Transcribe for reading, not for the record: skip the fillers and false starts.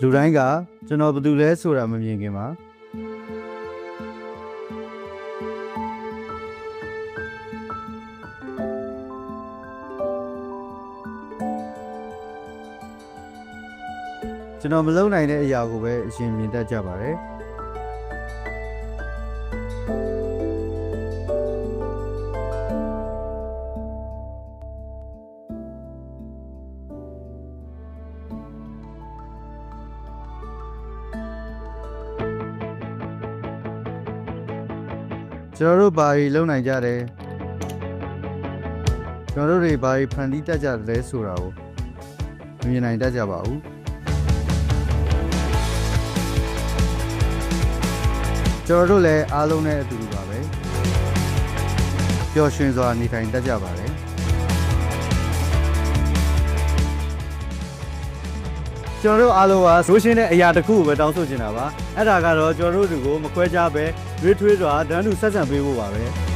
လူတိုင်းကကျွန်တော်ဘယ်သူလဲဆိုတာမမြင်ခင်မှာကျွန်တော်မလုပ်နိုင်တဲ့အရာကိုပဲအရင်မြင်တတ်ကြပါတယ်ကျွန်တော်တို့ဘာတွေလုပ်နိုင်ကြတယ်ကျွန်တော်တို့တွေဘာတွေဖန်တီးတတ်ကြတယ်ဆိုတာကိုမမြင်နိုင်တတ်ကြပါဘူးကျွန်တော်တို့လည်းအားလုံးနဲ့အတူတူပါပဲပျော်ရွှင်စွာနေထိုင်တတ်ကြပါတယ်ကျွန်တော်တို့အားလုံးကဆိုရှင်းတဲ့အရာတစ်ခုကိုပဲတောင်းဆိုချင်တာပါအဲ့ဒါကတော့ကျွန်တော်တို့တွေကိုမခွဲခြားပဲရွေးထွေးစွာတန်းတူဆက်ဆံပေးဖို့ပါပဲ